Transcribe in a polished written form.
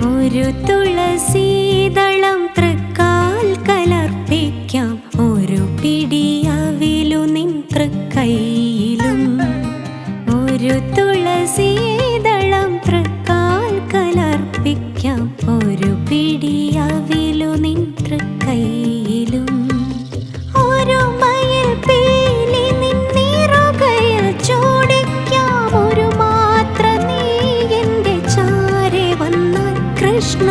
ഒരു തുളസീദളം തൃക്കാൽ കലർപ്പിക്കാം, ഒരു പിടിയവിലു നിൻ തൃക്കൈയിലും. ഒരു തുളസീദളം തൃക്കാൽ കലർപ്പിക്കാം, ഒരു പിടിയവിലു നിൻ തൃക്കൈയിലും. ഒരു മയിൽ പീലി നിൻ നീറുകയിൽ ചൂടിക്കാം, ഒരു മാത്ര നീ എൻ്റെ ചാരെ വന്നാൽ കൃഷ്ണ